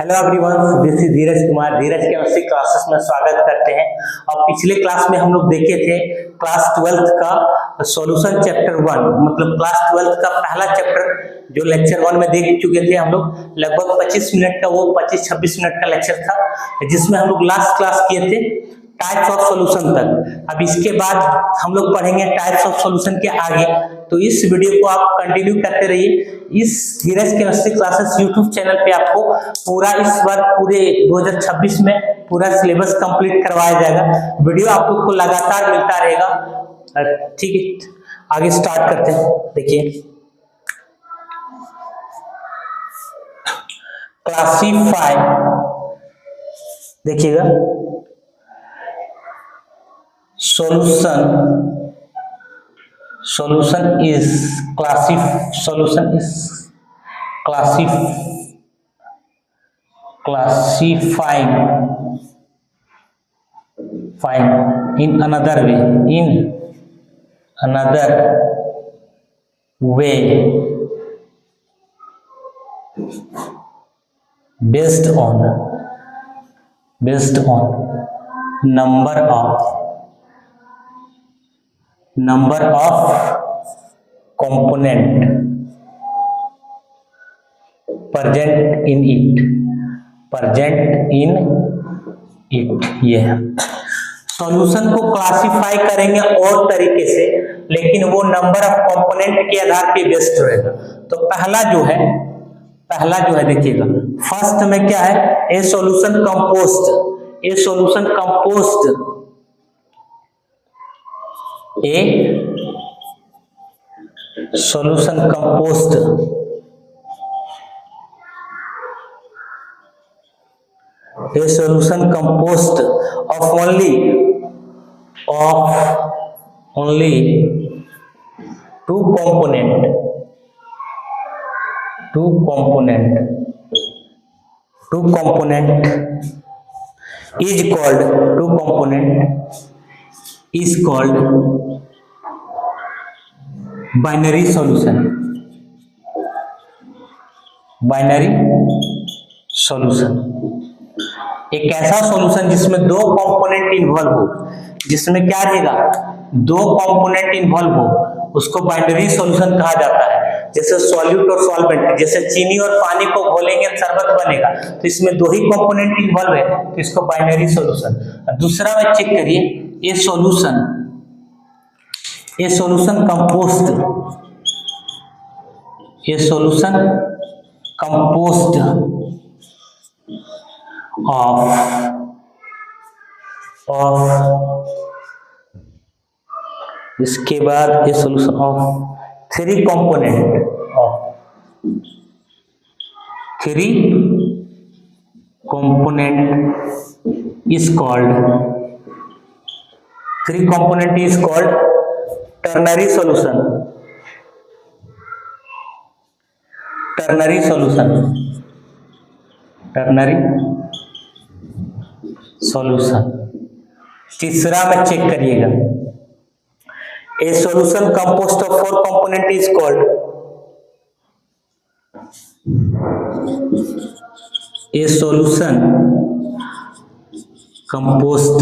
Hello everyone, this is Dheeraj Kumar. Dheeraj chemistry classes में स्वागत करते हैं। और पिछले क्लास में हम लोग देखे थे क्लास 12th का सॉल्यूशन चैप्टर 1, मतलब क्लास 12th का पहला चैप्टर जो लेक्चर 1 में देख चुके थे हम लोग। लगभग 25 मिनट का, वो 25-26 मिनट का लेक्चर था, जिसमें हम लोग लास्ट क्लास किए थे टाइप्स ऑफ सॉल्यूशन तक। अब इसके बाद हम लोग पढ़ेंगे टाइप्स ऑफ सॉल्यूशन के आगे, तो इस वीडियो को आप कंटिन्यू करते रहिए। इस धीरज केमिस्ट्री क्लासेस यूट्यूब चैनल पे आपको पूरा इस बार पूरे 2026 में पूरा सिलेबस कंप्लीट करवाया जाएगा। वीडियो आप लोग को लगातार मिलता रहेगा। ठीक है, आगे स्टार्ट करते हैं। देखिए, क्लासिफाई, देखिएगा solution is classifying in another way based on number of component present in it। ये सॉल्यूशन को क्लासिफाई करेंगे और तरीके से, लेकिन वो नंबर ऑफ कंपोनेंट के आधार पे बेस्ड रहेगा। तो पहला जो है देखिएगा, फर्स्ट में क्या है, ए solution compost of only two component is called binary solution। एक ऐसा सॉल्यूशन जिसमें दो कंपोनेंट इन्वॉल्व हो, जिसमें क्या रहेगा, दो कंपोनेंट इन्वॉल्व हो, उसको बाइनरी सॉल्यूशन कहा जाता है। जैसे सॉल्यूट और सॉल्वेंट, जैसे चीनी और पानी को घोलेंगे शरबत बनेगा, तो इसमें दो ही कंपोनेंट इन्वॉल्व है, तो इसको बाइनरी सॉल्यूशन। दूसरा में चेक करिए, ये सॉल्यूशन कंपोस्ट ऑफ इसके बाद ये solution of three component is called ternary solution। तीसरा में चेक करिएगा, a solution composed of four component is called composed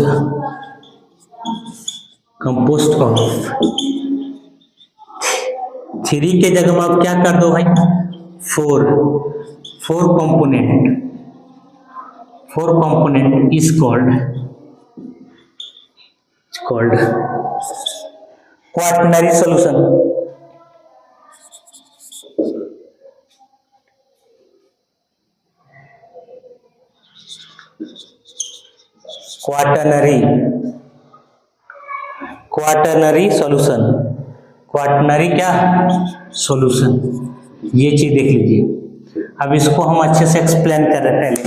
of three के जगह में आप क्या कर दो भाई, four component is called quaternary solution। Quaternary solution, ये चीज देख लीजिए। अब इसको हम अच्छे से एक्सप्लेन कर रहे हैं। पहले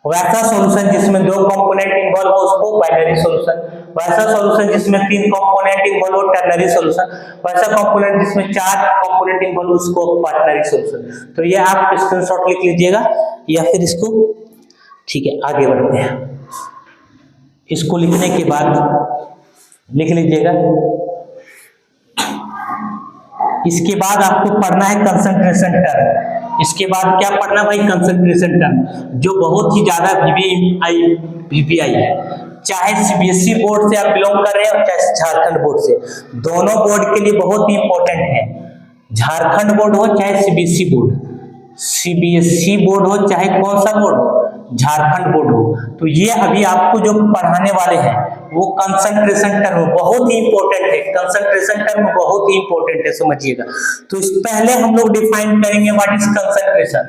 वैसा सॉल्यूशन जिसमें दो कंपोनेंट इन्वॉल्व हो, उसको बाइनरी सॉल्यूशन। वैसा सॉल्यूशन जिसमें तीन कंपोनेंट इन्वॉल्व हो, टर्नरी सॉल्यूशन। वैसा कंपोनेंट जिसमें चार कंपोनेंट इन्वॉल्व हो, उसको क्वाटरनरी सॉल्यूशन। तो ये आप स्क्रीनशॉट लिख लीजिएगा या फिर इसको, ठीक है, आगे बढ़ते हैं। इसको लिखने के बाद लिख लीजिएगा। इसके बाद आपको पढ़ना है कंसंट्रेशन टर्म। इसके बाद क्या पढ़ना भाई, कंसंट्रेशन टर्म, जो बहुत ही ज्यादा वीवीआई है, चाहे सीबीएसई बोर्ड से आप बिलोंग कर रहे हो चाहे झारखंड बोर्ड से, दोनों बोर्ड के लिए बहुत ही इंपॉर्टेंट है। झारखंड बोर्ड हो चाहे सीबीएसई बोर्ड, सीबीएसई बोर्ड हो चाहे कौन सा बोर्ड हो, झारखंड बोर्ड हो, तो ये अभी आपको जो पढ़ाने वाले हैं वो कंसंट्रेशन टर्म बहुत ही इंपॉर्टेंट है। कंसंट्रेशन टर्म बहुत ही इंपॉर्टेंट है, समझिएगा। तो इस पहले हम लोग डिफाइन करेंगे what is concentration.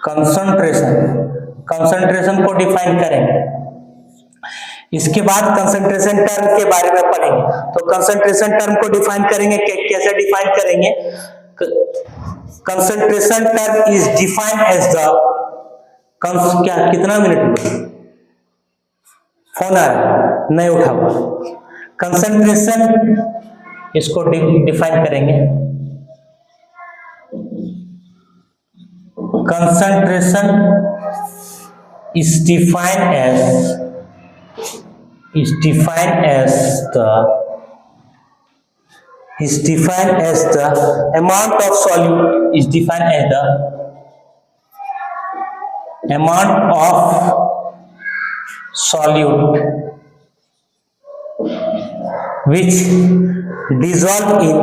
Concentration concentration को डिफाइन करेंगे। इसके बाद कंसंट्रेशन टर्म के बारे में पढ़ेंगे। तो कंसंट्रेशन टर्म को डिफाइन करेंगे, कैसे डिफाइन करेंगे। Concentration term is defined as the, क्या कितना मिनट हुआ, फोन आ रहा है नहीं उठाओ। कंसंट्रेशन इसको डिफाइन करेंगे, concentration is defined as the amount of solute is defined as the amount of solute which dissolve in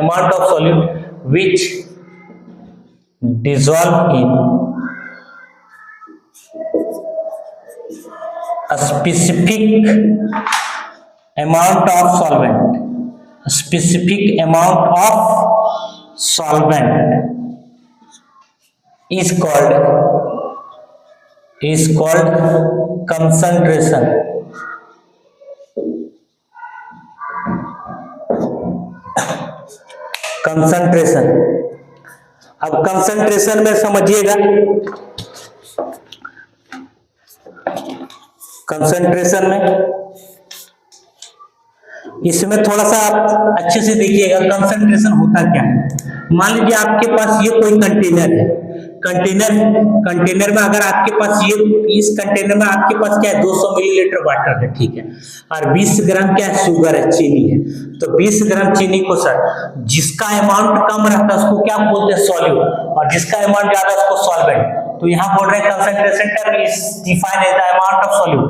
amount of solute which dissolve in a specific amount of solvent, a specific amount of solvent is called concentration. Concentration, अब concentration में समझिएगा, concentration में इसमें थोड़ा सा आप अच्छे से देखिएगा कंसंट्रेशन होता क्या है। मान लीजिए आपके पास ये कोई कंटेनर है, कंटेनर में अगर आपके पास ये, इस कंटेनर में आपके पास क्या है 200 मिलीलीटर वाटर है, ठीक है, और 20 ग्राम क्या है शुगर है, चीनी है। तो 20 ग्राम चीनी को सर जिसका अमाउंट कम रहता है उसको क्या बोलते हैं, सॉल्यूट, और जिसका अमाउंट ज्यादा है उसको सॉल्वेंट। तो यहाँ बोल रहे हैं concentration term is defined as the amount of solute,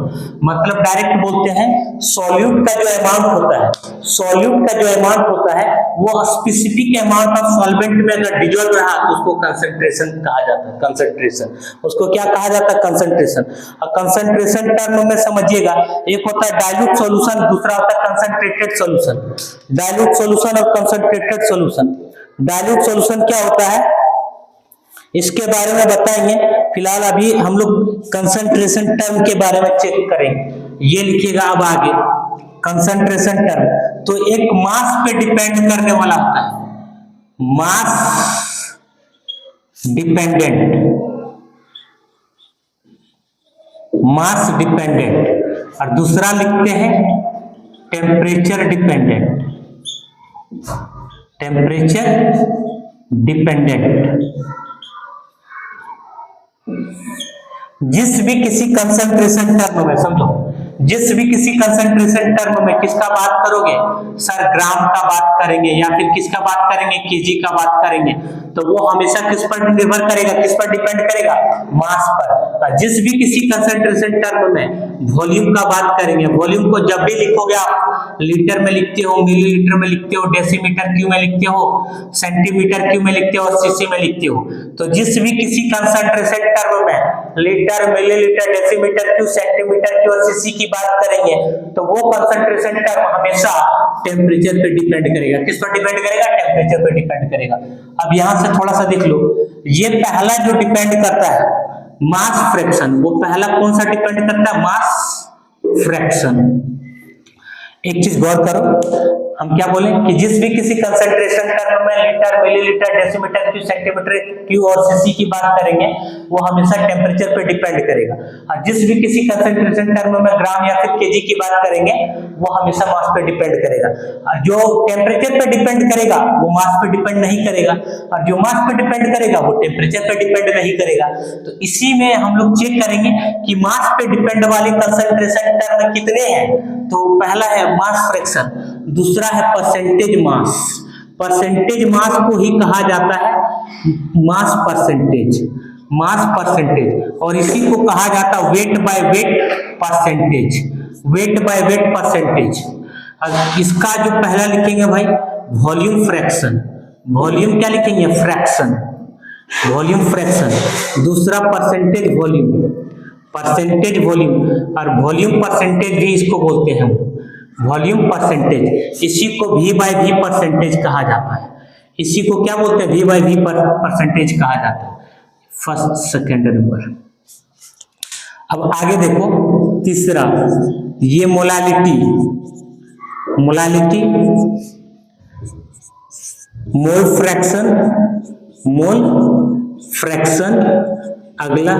मतलब डायरेक्ट बोलते हैं सॉल्यूट का जो अमाउंट होता है, सॉल्यूट का जो अमाउंट होता है वो स्पेसिफिक अमाउंट ऑफ सॉल्वेंट में अगर डिजोल्व रहा तो उसको कंसंट्रेशन कहा जाता है। कंसंट्रेशन उसको क्या कहा जाता है, कंसंट्रेशन। और कंसंट्रेशन टर्म में समझिएगा, एक होता है डाइल्यूट सॉल्यूशन, दूसरा होता है कंसंट्रेटेड सॉल्यूशन। डाइल्यूट सॉल्यूशन और कंसंट्रेटेड सॉल्यूशन, डाइल्यूट सॉल्यूशन क्या होता है इसके बारे में बताएंगे। फिलहाल अभी हम लोग कंसंट्रेशन टर्म के बारे में चेक करेंगे। ये लिखिएगा अब आगे कंसंट्रेशन टर्म, तो एक मास पे डिपेंड करने वाला होता है, मास डिपेंडेंट, मास डिपेंडेंट, और दूसरा लिखते हैं टेम्परेचर डिपेंडेंट, टेम्परेचर डिपेंडेंट। जिस भी किसी कंसंट्रेशन टर्म में, समझो, जिस भी किसी कंसंट्रेशन टर्म में किसका बात करोगे सर, ग्राम का बात करेंगे या फिर किसका बात करेंगे, केजी का बात करेंगे, तो वो हमेशा किस पर निर्भर करेगा, किस पर डिपेंड करेगा, मास पर। जिस भी किसी कंसंट्रेशन टर्म में वॉल्यूम का बात करेंगे, वॉल्यूम को जब भी लिखोगे आप लीटर में लिखते हो, मिलीलीटर में लिखते हो, डेसीमीटर क्यूब में लिखते हो, सेंटीमीटर क्यूब में लिखते हो, सीसी में लिखते हो। तो जिस भी किसी कंसंट्रेशन टर्म में litre, millilitre, decimetre cube, centimetre cube और सीसी की बात करेंगे तो वो कंसंट्रेशन टर्म हमेशा टेम्परेचर पे डिपेंड करेगा। किस पर डिपेंड करेगा, टेम्परेचर पे डिपेंड करेगा। अब यहां से थोड़ा सा देख लो, ये पहला जो डिपेंड करता है मास फ्रैक्शन, वो पहला कौन सा डिपेंड करता है, मास फ्रैक्शन। एक चीज गौर करो, हम क्या बोले कि जिस भी किसी कंसंट्रेशन टर्म में litre, millilitre, decimetre, Q, centimetre, Q और सीसी की बात करेंगे वो हमेशा टेम्परेचर पे डिपेंड करेगा, और जिस भी किसी कंसंट्रेशन टर्म में ग्राम या फिर केजी की बात करेंगे वो हमेशा मास पे डिपेंड करेगा। और जो टेम्परेचर पे डिपेंड करेगा वो मास पे डिपेंड नहीं करेगा, और जो मास पे डिपेंड करेगा वो टेम्परेचर पे डिपेंड नहीं करेगा। तो इसी में हम लोग चेक करेंगे कि मास पे डिपेंड वाले कंसंट्रेशन टर्म कितने हैं। तो पहला है मास फ्रैक्शन, दूसरा है परसेंटेज मास। परसेंटेज मास को ही कहा जाता है मास परसेंटेज, मास परसेंटेज, और इसी को कहा जाता है weight by weight percentage, weight by weight percentage. इसका जो पहला लिखेंगे भाई वॉल्यूम फ्रैक्शन, वॉल्यूम क्या लिखेंगे फ्रैक्शन, वॉल्यूम फ्रैक्शन, दूसरा परसेंटेज वॉल्यूम, परसेंटेज वॉल्यूम, और वॉल्यूम परसेंटेज भी इसको बोलते हैं वॉल्यूम परसेंटेज। इसी को V बाय V परसेंटेज कहा जाता है, इसी को क्या बोलते हैं V बाय V परसेंटेज कहा जाता है। First second number. अब आगे देखो तीसरा, ये molality, molality, mole fraction, mole fraction. अगला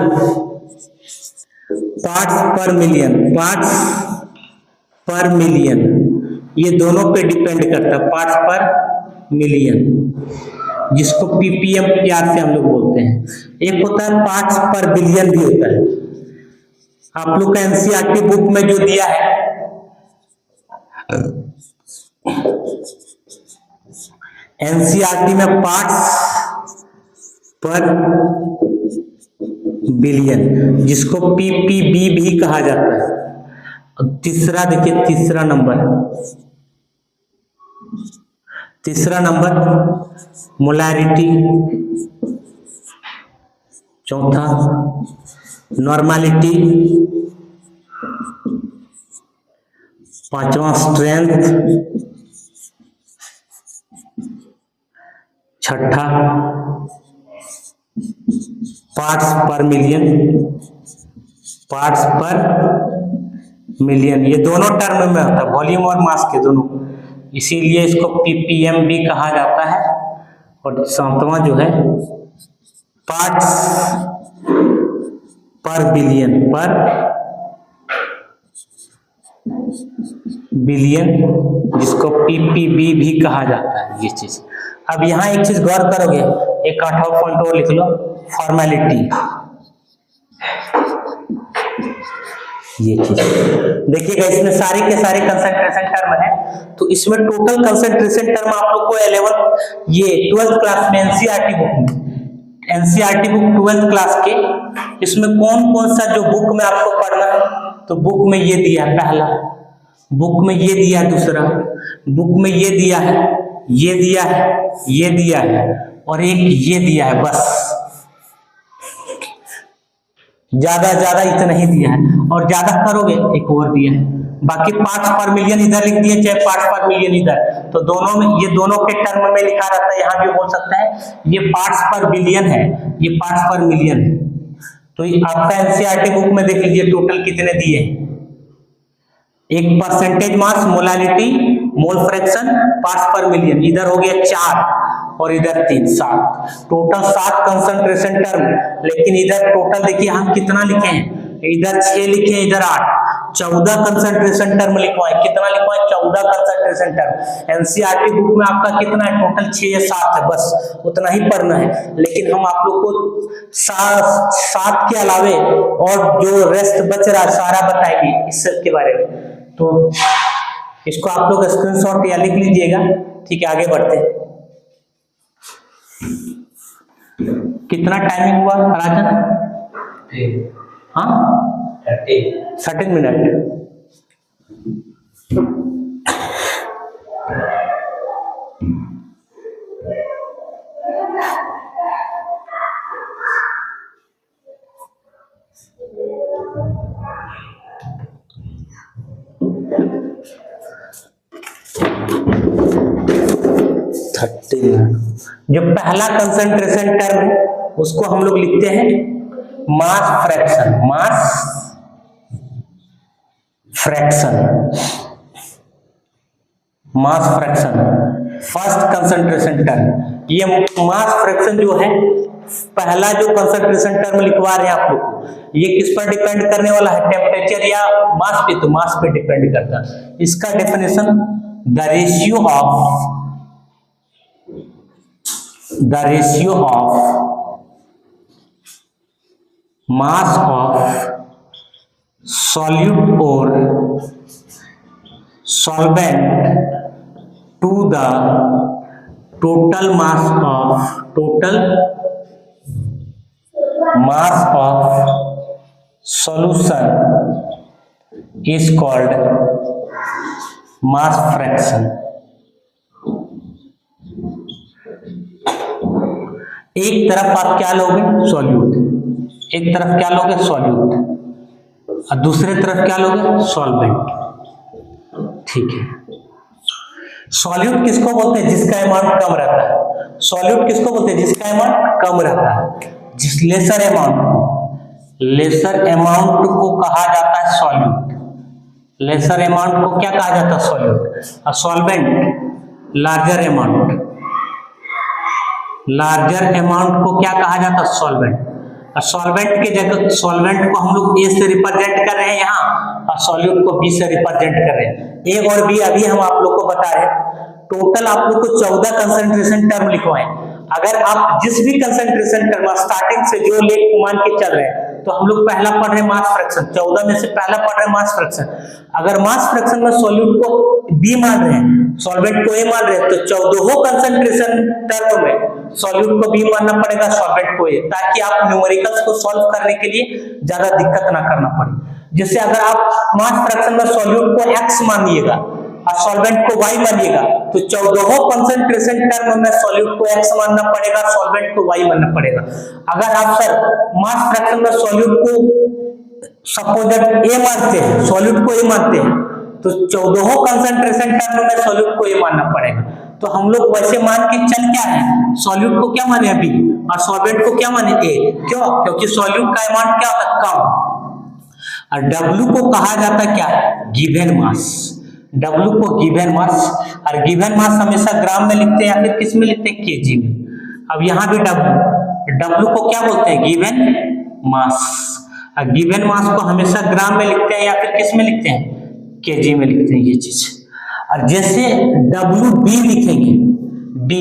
पार्ट्स पर मिलियन, पार्ट्स पर मिलियन, ये दोनों पे डिपेंड करता है, पार्ट्स पर मिलियन, जिसको पीपीएम प्यार से हम लोग बोलते हैं। एक होता है पार्ट्स पर बिलियन भी होता है। आप लोग का एनसीईआरटी बुक में जो दिया है, एनसीईआरटी में पार्ट्स पर बिलियन, जिसको पीपीबी भी कहा जाता है। तीसरा देखिए, तीसरा नंबर, तीसरा नंबर मोलारिटी, चौथा नॉर्मलिटी, पांचवा स्ट्रेंथ, छठा पार्ट्स पर मिलियन, पार्ट्स पर मिलियन, ये दोनों टर्म में होता है, वॉल्यूम और मास के दोनों, इसीलिए इसको पीपीएम भी कहा जाता है। और सातवां जो है पार्ट्स पर बिलियन, पर बिलियन, जिसको पीपीबी भी कहा जाता है ये चीज। अब यहाँ एक चीज गौर करोगे, एक 8वां पॉइंट और लिख लो, फॉर्मेलिटी, ये चीज देखिएगा, इसमें सारे के सारे कंसंट्रेशन टर्म है। तो इसमें टोटल कंसंट्रेशन टर्म आप लोग को 11 ये 12th क्लास में एनसीईआरटी बुक में, एनसीईआरटी बुक 12th क्लास के, इसमें कौन कौन सा जो बुक में आपको पढ़ना है, तो बुक में ये दिया है पहला, बुक में ये दिया है दूसरा, बुक में ये दिया है, ये दिया है, ये दिया है, और एक ये दिया है, बस ज्यादा इतना ही दिया है। और ज्यादा करोगे एक और दिया है, बाकी पार्ट्स पर मिलियन इधर लिख दिए, चाहे पार्ट्स पर मिलियन इधर, तो दोनों में, ये दोनों के टर्म में लिखा रहता है, यहाँ भी बोल सकता है ये पार्ट्स पर बिलियन है, ये पार्ट्स पर मिलियन है। तो आपका एनसीईआरटी बुक में देख लीजिए टोटल कितने दिए, एक percentage mass, molality, mole fraction, parts पर मिलियन, इधर हो गया 4 और इधर 3, 7, टोटल 7 कंसंट्रेशन टर्म। लेकिन इधर टोटल देखिए हम कितना लिखे हैं, इधर 6 लिखे हैं, इधर 8, 14 कंसंट्रेशन टर्म लिखवाए। कितना लिखवाए, 14 कंसंट्रेशन टर्म। एनसीईआरटी बुक में आपका कितना है, टोटल 6 या 7 है, बस उतना ही पढ़ना है। लेकिन हम आप लोग को 7 के अलावे और जो रेस्ट बच रहा है सारा बताएंगे इस सब के बारे में। तो इसको आप लोग स्क्रीनशॉट या लिख लीजिएगा, ठीक है। आगे बढ़ते हैं, कितना टाइमिंग हुआ राजन? हाँ 30 मिनट। जो पहला कंसंट्रेशन टर्म है उसको हम लोग लिखते हैं मास fraction, mass fraction. Mass fraction, first concentration term. ये मास फ्रैक्शन जो है पहला जो कंसंट्रेशन टर्म लिखवा रहे हैं आप लोग को, ये किस पर डिपेंड करने वाला है, टेम्परेचर या मास पे? तो मास पे डिपेंड करता है। इसका definition the ratio of mass of solute और solvent to the total mass of solution is called mass fraction। एक तरफ आप क्या लोगे, सॉल्यूट, एक तरफ क्या लोगे, सॉल्यूट, और दूसरे तरफ क्या लोगे, सॉल्वेंट। ठीक है। सॉल्यूट किसको बोलते हैं, जिसका अमाउंट कम रहता है। सॉल्यूट किसको बोलते हैं, जिसका अमाउंट कम रहता है। जिस लेसर अमाउंट को कहा जाता है सॉल्यूट। लेसर अमाउंट को क्या कहा जाता है, सॉल्यूट। और सॉल्वेंट लार्जर अमाउंट को क्या कहा जाता है, सॉल्वेंट। और सॉल्वेंट के जगह, सॉल्वेंट को हम लोग ए से रिप्रेजेंट कर रहे हैं यहाँ, और सॉल्यूट को बी से रिप्रेजेंट कर रहे हैं। ए और बी अभी हम आप लोग को बता रहे हैं। टोटल आप लोग को 14 कंसंट्रेशन टर्म लिखवाएं। अगर आप जिस भी कंसंट्रेशन टर्म स्टार्टिंग से जो ले मान के चल रहे हैं, तो हम लोग पहला पढ़ रहे हैं मास फ्रैक्शन, 14 में से पहला पढ़ रहे हैं मास फ्रैक्शन। अगर मास फ्रैक्शन में सॉल्यूट को बी मान रहे हैं, सॉल्वेंट को ए मान रहे हैं, तो 14 कंसंट्रेशन टर्म में सॉल्यूट को बी मानना पड़ेगा, सॉल्वेंट को ए, ताकि आप न्यूमेरिकल्स को सॉल्व करने के लिए ज्यादा दिक्कत ना करना पड़े। जैसे अगर आप मास फ्रैक्शन में सॉल्यूट को x मानिएगा और सॉल्वेंट को y मानिएगा, तो 14 कंसंट्रेशन टर्म में सॉल्यूट को x मानना पड़ेगा, सॉल्वेंट को y मानना पड़ेगा। अगर आप सर मास फ्रैक्शन में सॉल्यूट को सपोज a मानते हैं, सॉल्यूट को a मानते हैं, तो 14 कंसंट्रेशन टर्म में सॉल्यूट को a मानना पड़ेगा। तो हम लोग वैसे मान के चल क्या है, सॉल्यूट को क्या माने b और सॉल्वेंट को क्या माने a। क्यों? क्योंकि सॉल्यूट का अमाउंट क्या होता है, कम। और W को कहा जाता है क्या, गिवन मास। W को गिवन मास, और गिवन मास हमेशा ग्राम में लिखते हैं या फिर किस में लिखते हैं, केजी में। अब यहाँ भी W को क्या बोलते हैं, गिवन मास। और गिवन मास को हमेशा ग्राम में लिखते हैं या फिर किस में लिखते हैं, केजी में लिखते हैं, ये चीज। और जैसे WB लिखेंगे, B,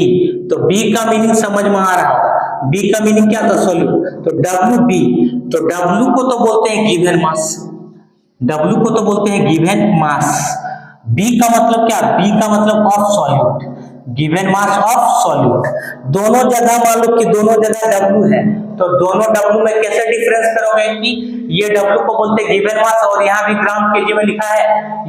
तो B का मीनिंग समझ में आ रहा होगा। B का मीनिंग क्या था, सॉल्यूट। तो WB, तो W को तो बोलते हैं गिवन मास, W को तो बोलते हैं गिवन मास। B का मतलब क्या, B का मतलब of solute, given mass of solute. दोनों जगह मान लो कि दोनों जगह W है, तो दोनों W में कैसे डिफरेंस करोगे कि ये W को बोलते हैं गिवन मास और यहाँ भी ग्राम केजी में लिखा है,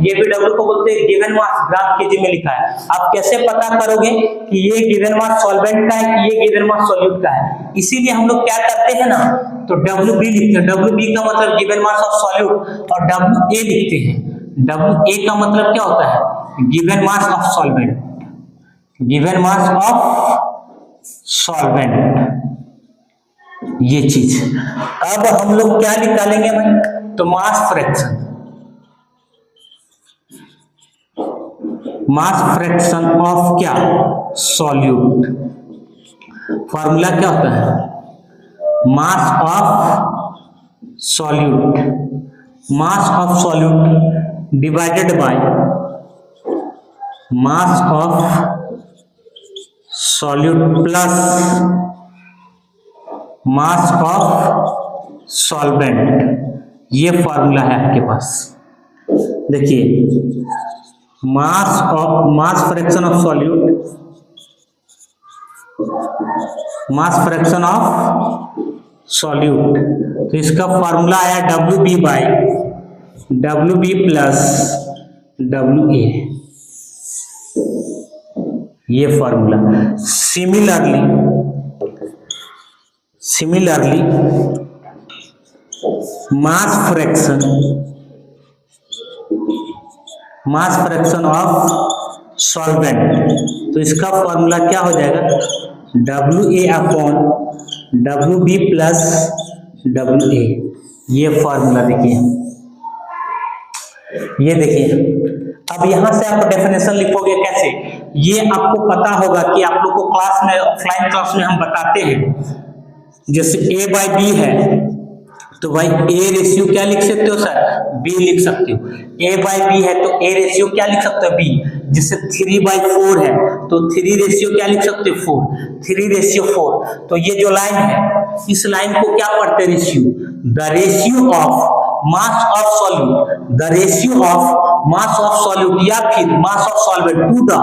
ये भी W को बोलते हैं गिवन मास ग्राम केजी में लिखा है। आप कैसे पता करोगे कि ये गिवन मास सॉल्वेंट का है कि ये गिवन मास सॉल्यूट का है? इसीलिए हम लोग क्या करते हैं ना, तो WB लिखते हैं। WB का मतलब गिवन मास ऑफ सॉल्यूट, और WA लिखते हैं। WA का मतलब क्या होता है, given mass of solvent, given mass of solvent, ये चीज। अब हम लोग क्या निकालेंगे भाई, तो mass fraction, mass fraction of क्या, सॉल्यूट। फॉर्मूला क्या होता है, mass of solute, mass of solute divided by mass of solute plus mass of solvent. ये फॉर्मूला है आपके पास। देखिए, mass fraction of solute, mass fraction of solute, तो इसका फॉर्मूला आया WB by WB plus WA, ये formula. Similarly mass fraction of solvent, तो इसका फॉर्मूला क्या हो जाएगा, WA upon WB plus WA। ये फॉर्मूला देखिए, ये देखिए अब यहां से आप डेफिनेशन लिखोगे कैसे, ये आपको पता होगा कि आप लोग को क्लास में, ऑफलाइन क्लास में हम बताते हैं। जैसे A बाई बी है तो भाई A रेशियो क्या लिख सकते हो सर, B लिख सकते हो। A बाई बी है तो A रेशियो क्या लिख सकते हो, B। जैसे 3 बाई 4 है तो 3 रेशियो क्या लिख सकते हो, 4। 3 रेशियो 4। तो ये जो लाइन है, इस लाइन को क्या पढ़ते हैं, ratio. The ratio of mass of solute, the ratio of mass of solute या फिर mass of solvent to the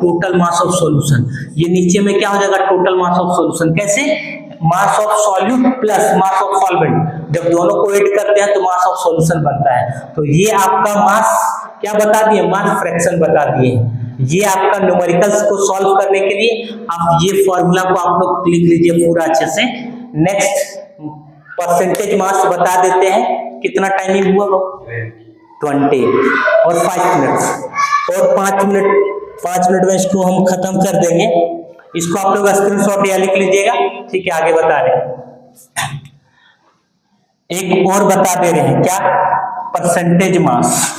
total mass of solution. ये नीचे में क्या हो जाएगा, टोटल मास ऑफ सॉल्यूशन। कैसे, mass of solute plus mass of solvent, जब दोनों को ऐड करते हैं तो मास ऑफ सॉल्यूशन बनता है। तो ये आपका मास क्या बता दिए, मास फ्रैक्शन बता दिए। ये आपका न्यूमेरिकल्स को सॉल्व करने के लिए आप ये फॉर्मूला को आप लोग लिख लीजिए पूरा अच्छे से। नेक्स्ट परसेंटेज मास बता देते हैं, कितना टाइमिंग हुआ, 20 और 5 मिनट और 5 मिनट में इसको हम खत्म कर देंगे। इसको आप लोग स्क्रीनशॉट या लिख लीजिएगा, ठीक है। आगे बता रहे हैं, एक और बता दे रहे हैं, क्या, परसेंटेज मास।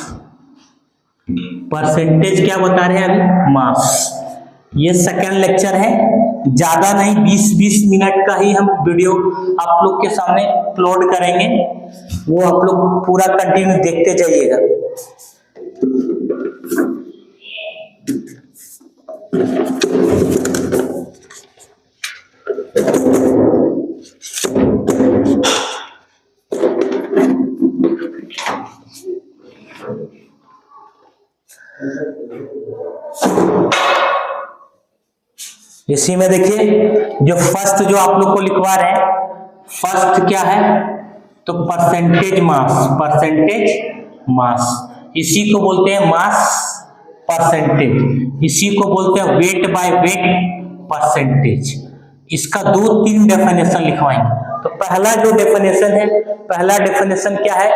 परसेंटेज क्या बता रहे हैं अभी, मास। ये सेकंड लेक्चर है, ज्यादा नहीं, 20-20 मिनट का ही हम वीडियो आप लोग के सामने अपलोड करेंगे, वो आप लोग पूरा कंटिन्यू देखते जाइएगा। इसी में देखिए जो फर्स्ट जो आप लोग को लिखवा रहे हैं, फर्स्ट क्या है, तो परसेंटेज मास। परसेंटेज मास इसी को बोलते हैं मास परसेंटेज, इसी को बोलते हैं वेट बाय वेट परसेंटेज। इसका 2-3 डेफिनेशन लिखवाएंगे। तो पहला जो डेफिनेशन है, पहला डेफिनेशन क्या है,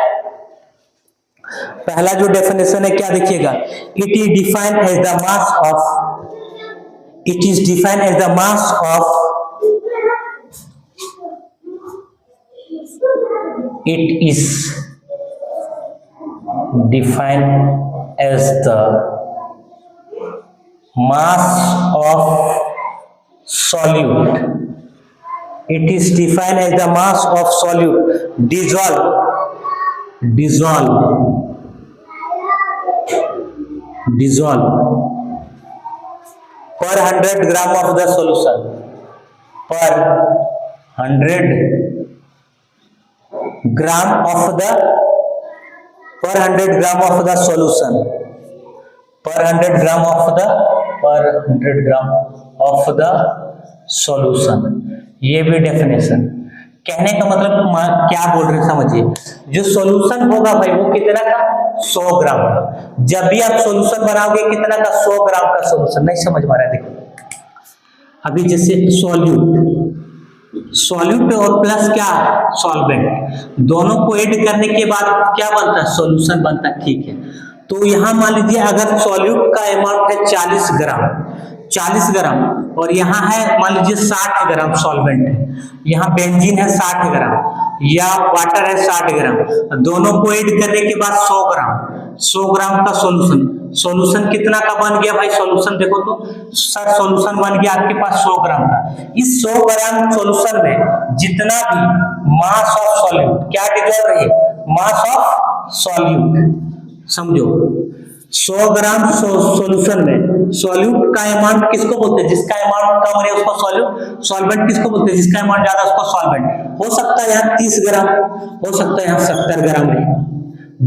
पहला जो डेफिनेशन है क्या देखिएगा, it is defined as the mass of, it is defined as the mass of, it is defined as the mass of solute, it is defined as the mass of solute dissolve per 100 gram of the solution, per 100 gram of the, per 100 gram of the solution, per 100 gram of the, per 100 gram of the solution। ये भी definition. कहने का मतलब क्या बोल रहे हैं समझिए, जो सॉल्यूशन होगा भाई वो कितना का, 100 ग्राम का। जब भी आप सॉल्यूशन बनाओगे कितना का, 100 ग्राम का सॉल्यूशन। नहीं समझ में आ रहा है, देखो अभी जैसे सॉल्यूट और प्लस क्या, सॉल्वेंट, दोनों को ऐड करने के बाद क्या बनता है, सॉल्यूशन बनता है, ठीक है। तो यहां मान लीजिए अगर सॉल्यूट का अमाउंट है 40 ग्राम और यहाँ है मान लीजिए 60 ग्राम सॉल्वेंट है, यहाँ बेंजीन है 60 ग्राम या वाटर है 60 ग्राम, दोनों को ऐड करने के बाद 100 ग्राम का सॉल्यूशन कितना का बन गया भाई, सॉल्यूशन देखो तो सर, सॉल्यूशन बन गया आपके पास 100 ग्राम का। इस 100 ग्राम सॉल्यूशन में जितना भी मास ऑफ सॉल्यूट क्या डिजॉल्व रहे, मास ऑफ सॉल्यूट, समझो 100 ग्राम सॉल्यूशन में सॉल्यूट का अमाउंट किसको बोलते हैं, जिसका अमाउंट कम रहे उसको सॉल्यूट, सॉल्वेंट किसको बोलते हैं, जिसका अमाउंट ज्यादा उसको सॉल्वेंट। हो सकता है यहाँ 30 ग्राम, हो सकता है यहाँ 70 ग्राम रहे,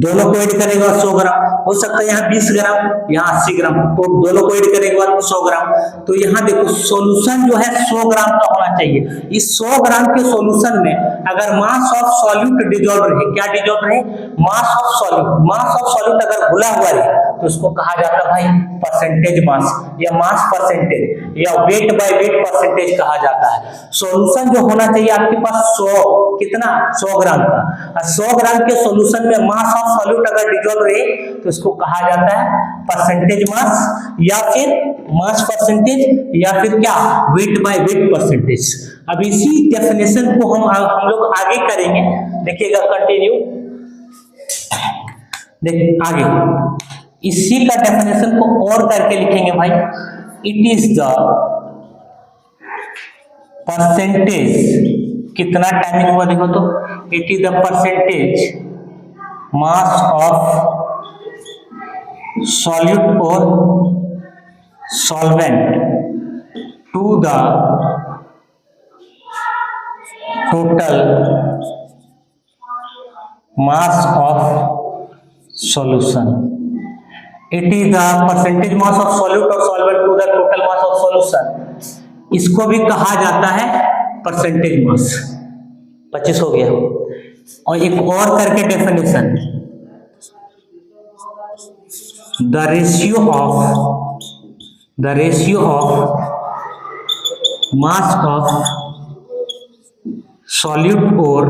दोनों को ऐड करने के बाद 100 ग्राम, हो सकता है यहाँ 20 ग्राम, यहाँ 80 ग्राम, तो दोनों को ऐड करने के बाद 100 ग्राम। तो यहाँ देखो सॉल्यूशन जो है 100 ग्राम का होना चाहिए। इस 100 ग्राम के सॉल्यूशन में अगर मास ऑफ सॉल्यूट डिजॉल्व रहे, क्या डिजॉल्व रहे, मास of solute, mass of solute अगर घुला हुआ रहे तो उसको कहा जाता है भाई परसेंटेज मास या मास परसेंटेज या वेट बाय वेट परसेंटेज कहा जाता है। सॉल्यूशन जो होना चाहिए आपके पास 100, कितना, 100 ग्राम का। 100 ग्राम के सॉल्यूशन में मास ऑफ सॉल्यूट अगर डिजॉल्व रहे तो इसको कहा जाता है परसेंटेज मास या फिर मास परसेंटेज या फिर क्या, वेट बाय वेट परसेंटेज। अब इसी डेफिनेशन को हम लोग आगे करेंगे, देखिएगा कंटिन्यू, देखिए आगे इसी का डेफिनेशन को और करके लिखेंगे भाई, इट इज द परसेंटेज, कितना टाइमिंग हुआ देखो तो, it is the percentage mass of solute और solvent to the total mass of solution. It is the percentage mass of solute और solvent to the total mass of solution. इसको भी कहा जाता है परसेंटेज मास। 25 हो गया। और एक और करके definition, the ratio of mass of solute और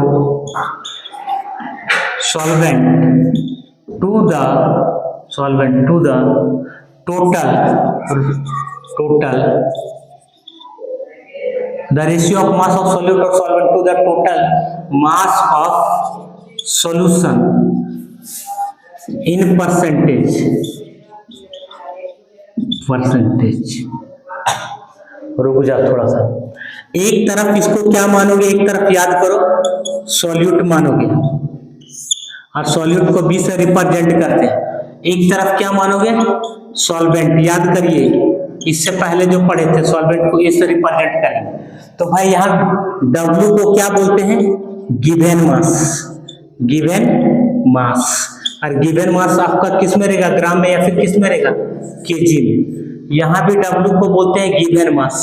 solvent to the total the ratio of mass of solute or solvent to the total mass of solution in percentage। रुक जाओ थोड़ा सा, एक तरफ इसको क्या मानोगे, एक तरफ याद करो सॉल्यूट मानोगे और सॉल्यूट को बी से रिप्रेजेंट करते हैं, एक तरफ क्या मानोगे सॉल्वेंट, याद करिए इससे पहले जो पढ़े थे सॉल्वेंट को ए से रिप्रेजेंट करेंगे। तो भाई यहाँ W को क्या बोलते हैं, गिवन मास, और गिवन मास आपका किस में रहेगा, ग्राम में या फिर किस में रहेगा, केजी में। यहाँ भी W को बोलते हैं गिवन मास,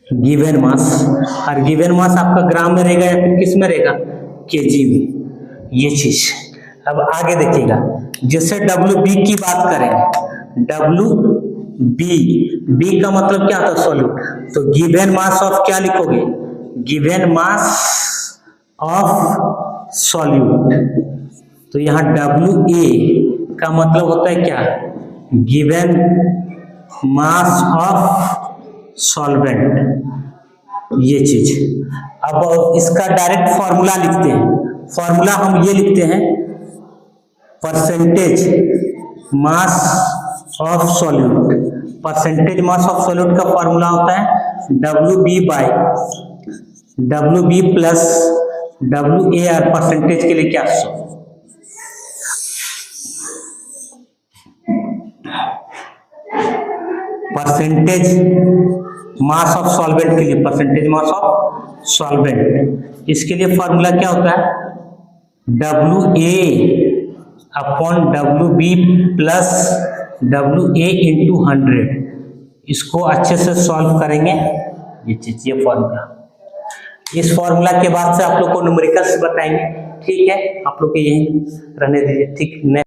और गिवन मास आपका ग्राम में रहेगा या फिर किस में रहेगा, केजी में। ये चीज अब आगे देखिएगा, जैसे WB की बात करें, WB का मतलब क्या होता है सॉल्यूट, तो गिवन मास ऑफ क्या लिखोगे, गिवन मास ऑफ सॉल्यूट। तो यहाँ WA का मतलब होता है क्या, गिवन मास ऑफ सॉल्वेंट, ये चीज। अब इसका डायरेक्ट फॉर्मूला लिखते हैं, फॉर्मूला हम ये लिखते हैं, percentage mass of solute. Percentage mass of solute का फॉर्मूला होता है WB प्लस WA, और परसेंटेज के लिए क्या, परसेंटेज मास ऑफ सॉल्वेंट के लिए, परसेंटेज मास ऑफ सॉल्वेंट, इसके लिए फॉर्मूला क्या होता है, WA upon WB plus WA into 100। इसको अच्छे से सॉल्व करेंगे, ये चीज, ये फॉर्मूला। इस फॉर्मूला के बाद से आप लोग को न्यूमेरिकल्स बताएंगे, ठीक है, आप लोग के यही रहने दीजिए, ठीक।